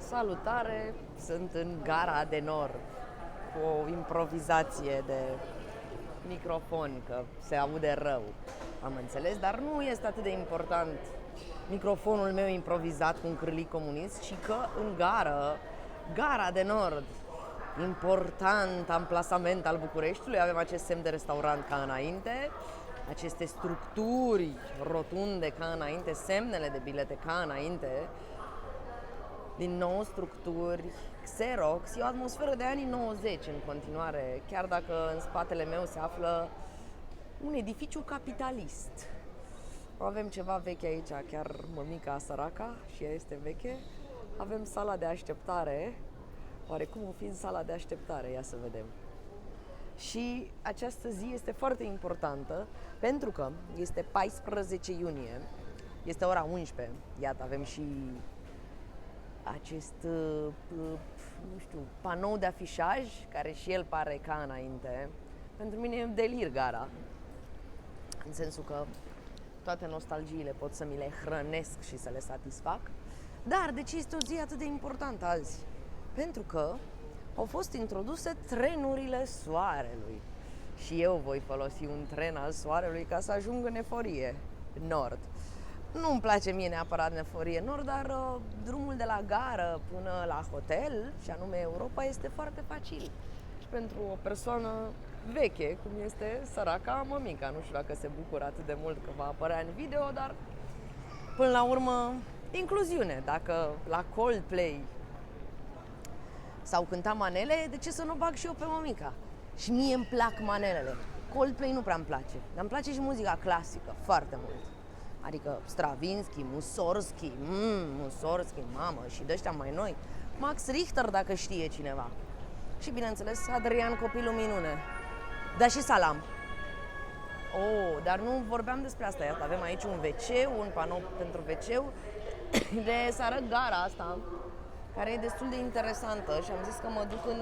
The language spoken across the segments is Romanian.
Salutare! Sunt în Gara de Nord cu o improvizație de microfon, că se aude rău, am înțeles, dar nu este atât de important microfonul meu improvizat cu un cârlic comunist, ci că în Gara de Nord, important amplasament al Bucureștiului, avem acest semn de restaurant ca înainte, aceste structuri rotunde ca înainte, semnele de bilete ca înainte, din nou structuri, Xerox, e o atmosferă de anii 90 în continuare, chiar dacă în spatele meu se află un edificiu capitalist. Avem ceva veche aici, chiar mămica săraca, și ea este veche. Avem sala de așteptare, oarecum o fiind sala de așteptare, ia să vedem. Și această zi este foarte importantă pentru că este 14 iunie, este ora 11, iată, avem și acest, nu știu, panou de afișaj, care și el pare ca înainte. Pentru mine e un delir Gara, în sensul că toate nostalgiile pot să mi le hrănesc și să le satisfac. Dar de ce este o zi atât de importantă azi? Pentru că au fost introduse trenurile soarelui. Și eu voi folosi un tren al soarelui ca să ajung în Eforie Nord. Nu-mi place mie neapărat Eforie Nord, dar drumul de la gară până la hotel, și anume Europa, este foarte facil. Și pentru o persoană veche, cum este săraca mămica, nu știu dacă se bucură atât de mult că va apărea în video, dar până la urmă, incluziune. Dacă la Coldplay sau cânta manele, de ce să nu bag și eu pe mămica? Și mie îmi plac manelele. Coldplay nu prea îmi place, dar îmi place și muzica clasică, foarte mult. Adică Stravinsky, Mussorgsky, mamă, și de ăștia mai noi. Max Richter, dacă știe cineva. Și bineînțeles, Adrian Copilul Minune. Dar și Salam. Oh, dar nu vorbeam despre asta. Iată, avem aici un WC, un panou pentru WC de să arăt gara asta, care e destul de interesantă, și am zis că mă duc în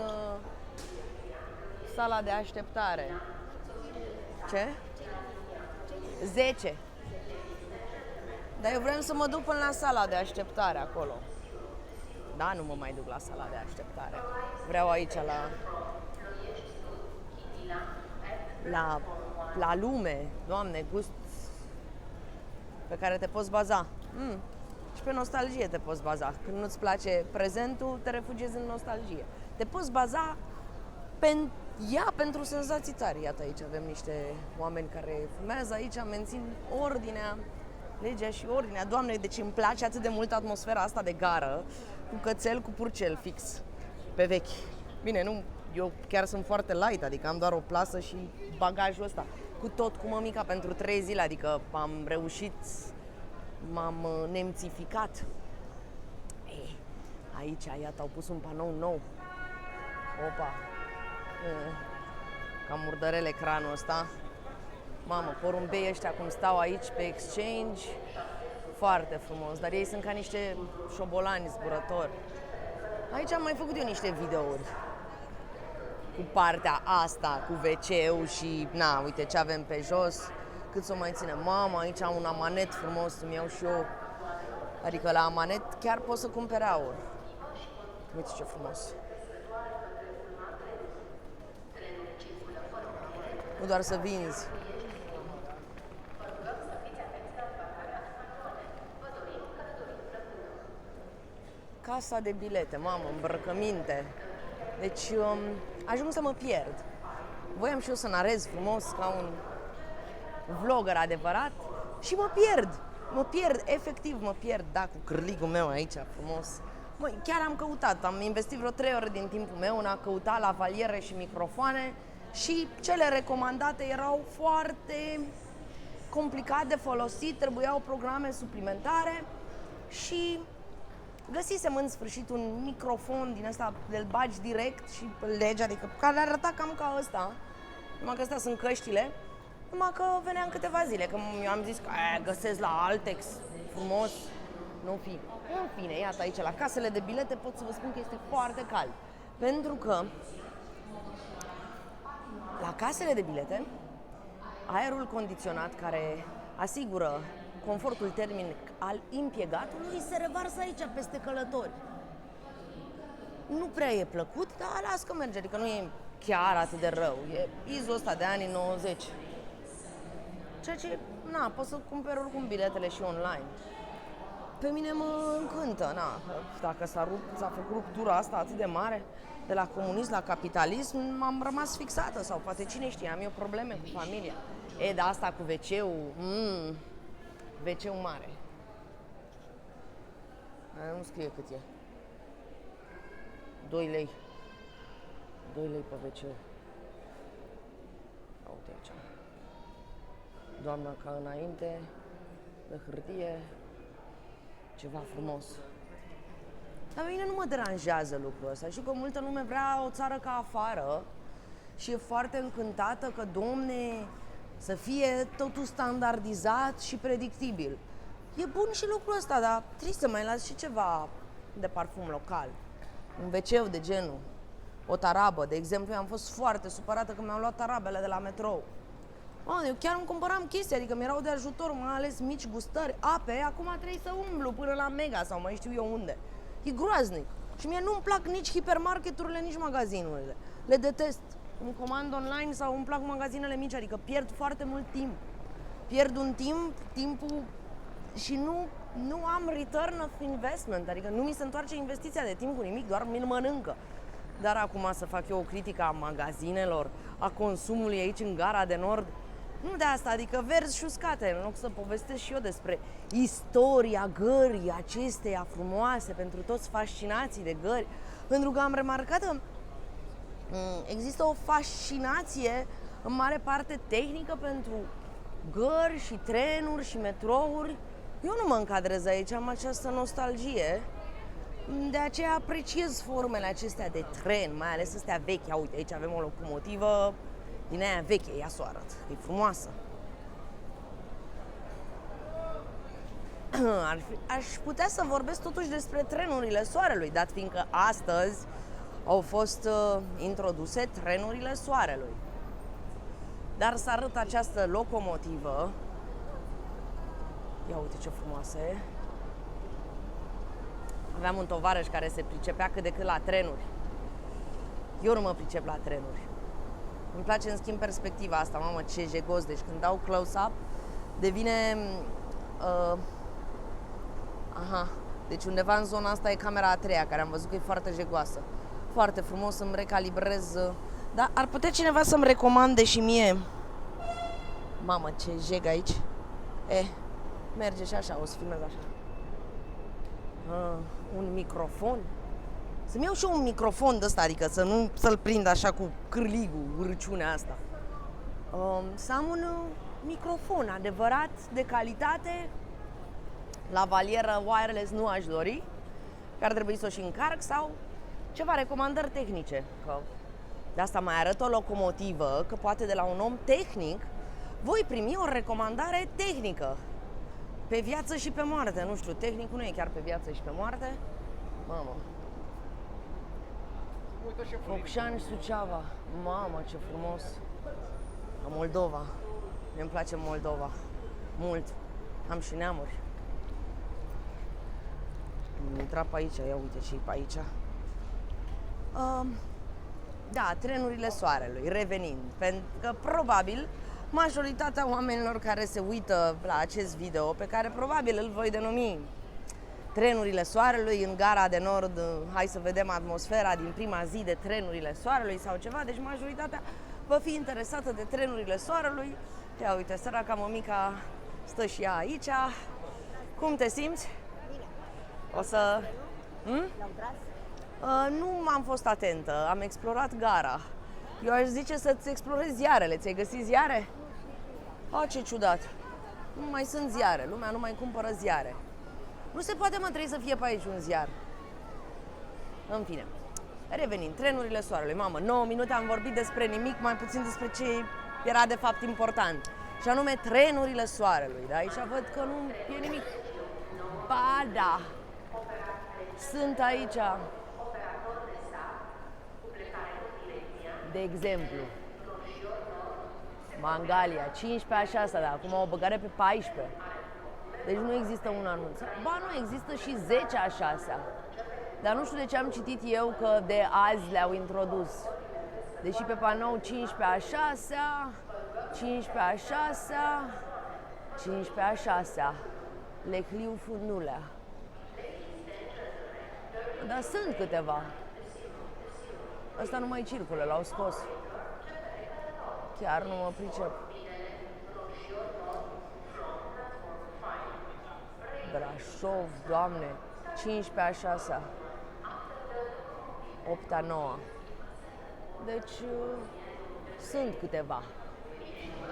sala de așteptare. Ce? 10. Dar eu vreau să mă duc până la sala de așteptare acolo. Da, nu mă mai duc la sala de așteptare. Vreau aici la lume, Doamne, gust pe care te poți baza. Și pe nostalgie te poți baza. Când nu-ți place prezentul, te refugiezi în nostalgie. Te poți baza pentru senzații tari. Iată, aici avem niște oameni care fumează, aici mențin ordinea, legea și ordinea. Doamne, deci îmi place atât de mult atmosfera asta de gară, cu cățel, cu purcel fix, pe vechi. Bine, nu, eu chiar sunt foarte light, adică am doar o plasă și bagajul ăsta. Cu tot cu mămica pentru 3 zile, adică am reușit, m-am nemțificat. Aici, iată, au pus un panou nou. Opa! Cam murdărel ecranul ăsta. Mamă, porumbei ăștia cum stau aici pe Exchange, foarte frumos, dar ei sunt ca niște șobolani zburători. Aici am mai făcut eu niște videouri cu partea asta, cu WC-ul și, na, uite ce avem pe jos, cât să o mai ținem. Mamă, aici am un amanet frumos, îmi iau și eu, adică la amanet chiar poți să cumperi aur. Uite ce frumos. Nu doar să vinzi. Casa de bilete, mamă, îmbrăcăminte. Deci ajung să mă pierd. Voiam și eu să narez frumos ca un vlogger adevărat și mă pierd, efectiv mă pierd, da, cu cârligul meu aici frumos. Măi, chiar am căutat, am investit vreo 3 ore din timpul meu în a căuta lavaliere și microfoane și cele recomandate erau foarte complicat de folosit, trebuiau programe suplimentare și găsisem în sfârșit un microfon din ăsta, de-l bagi direct și îl legi, adică care arăta cam ca ăsta, numai că astea sunt căștile, numai că venea în câteva zile, că eu am zis că găsesc la Altex, frumos, nu fi. În fine, iată aici la casele de bilete pot să vă spun că este foarte cald, pentru că la casele de bilete aerul condiționat care asigură confortul termic al impiegatului se revarsă aici peste călători. nu prea e plăcut, dar las că merge, adică nu e chiar atât de rău. E izul ăsta de anii 90. Ceea ce, na, poți să cumperi oricum biletele și online. Pe mine mă încântă, na, dacă s-a făcut ruptura asta atât de mare, de la comunism la capitalism, m-am rămas fixată, sau poate cine știe, am eu probleme cu familia. De asta cu WC-ul, WC-ul mare. Nu scrie cât e. 2 lei. 2 lei pe WC. Uite aici. Doamna ca înainte, de hârtie, ceva frumos. Dar mine nu mă deranjează lucrul ăsta. Știu că multă lume vrea o țară ca afară și e foarte încântată că, domne, să fie totul standardizat și predictibil. E bun și lucrul ăsta, dar trebuie să mai las și ceva de parfum local. Un wc de genul, o tarabă, de exemplu. Eu am fost foarte supărată că mi-au luat tarabele de la metrou. Eu chiar îmi cumpăram chestii, adică mi-erau de ajutor, mai ales mici gustări, ape, acum trebuie să umblu până la Mega sau mai știu eu unde. E groaznic. Și mie nu-mi plac nici hipermarketurile, nici magazinurile. Le detest. Îmi comand online sau îmi plac magazinele mici, adică pierd foarte mult timp. Pierd un timpul și nu am return of investment, adică nu mi se întoarce investiția de timp cu nimic, doar mi-l mănâncă. Dar acum să fac eu o critică a magazinelor, a consumului aici în Gara de Nord, nu de asta, adică verzi și uscate, în loc să povestesc și eu despre istoria gării acesteia frumoase pentru toți fascinații de gări, pentru că am remarcat că există o fascinație în mare parte tehnică pentru gări și trenuri și metrouri. Eu nu mă încadrez aici, am această nostalgie. De aceea apreciez formele acestea de tren, mai ales astea vechi. Uite, aici avem o locomotivă din aia veche, ia să o arăt, e frumoasă. Aș putea să vorbesc totuși despre trenurile Soarelui, dat fiindcă astăzi au fost introduse trenurile Soarelui. Dar să arăt această locomotivă. Ia uite ce frumoasă e. Aveam un tovarăș care se pricepea cât de cât la trenuri. Eu nu mă pricep la trenuri. Îmi place, în schimb, perspectiva asta. Mamă, ce jegos. Deci când dau close-up, devine... Deci undeva în zona asta e camera a treia, care am văzut că e foarte jegoasă. Foarte frumos, să-mi recalibrez. Dar ar putea cineva să-mi recomande și mie... Mamă, ce jeg aici. Merge și așa, o să filmez așa. Un microfon. Să-mi iau și eu un microfon de ăsta, adică să-l prind așa cu cârligul, urciunea asta. Să am un microfon adevărat, de calitate. La valieră wireless nu aș dori, că ar trebui să o și încarc, sau ceva recomandări tehnice. Că de asta mai arăt o locomotivă, că poate de la un om tehnic voi primi o recomandare tehnică. Pe viață și pe moarte, nu știu, tehnicul nu e chiar pe viață și pe moarte. Mamă. Focșani, Suceava. Mamă, ce frumos. La Moldova. Mi-mi place Moldova. Mult. Am și neamuri. Am intrat pe aici, ia uite ce e pe aici. Da, trenurile Soarelui, revenind. Pentru că probabil majoritatea oamenilor care se uită la acest video, pe care probabil îl voi denumi Trenurile Soarelui în Gara de Nord, hai să vedem atmosfera din prima zi de Trenurile Soarelui sau ceva, deci majoritatea va fi interesată de Trenurile Soarelui. Ia uite, săraca mămica stă și ea aici. Cum te simți? Bine. O să... L-au tras? Nu m-am fost atentă, am explorat gara. Eu aș zice să-ți explorezi ziarele. Ți-ai găsit ziare? Ce ciudat. Nu mai sunt ziare, lumea nu mai cumpără ziare. Nu se poate, mă, trebuie să fie pe aici un ziar. În fine, revenind, Trenurile Soarelui. Mamă, 9 minute am vorbit despre nimic, mai puțin despre ce era de fapt important. Și anume Trenurile Soarelui. Da? Aici văd că nu e nimic. Ba da, sunt aici. De exemplu, Mangalia, 15 a 6, dar acum o băgare pe 14. Deci nu există un anunț. Ba nu, există și 10 a 6. Dar nu știu de ce am citit eu că de azi le-au introdus. Deși pe panou 15/6, 15/6, 15/6, Lecliu Fundulea. Dar sunt câteva. Ăsta nu mai circulă, l-au scos. Chiar nu mă pricep. Brașov, Doamne, 15/6, 8/9. Deci sunt câteva,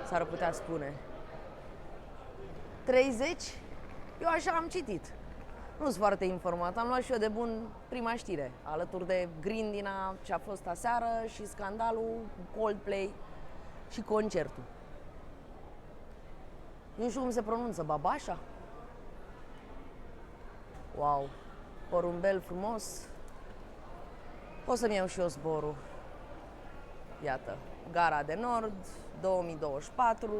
s-ar putea spune. 30? Eu așa am citit. Nu sunt foarte informat, am luat și eu de bun prima știre, alături de grindina ce a fost aseară și scandalul Coldplay și concertul. Nu știu cum se pronunță, Babașa? Wow, porumbel frumos. O să-mi iau și eu zborul. Iată, Gara de Nord, 2024,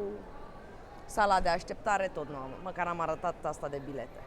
sala de așteptare, tot nu am, măcar am arătat asta de bilete.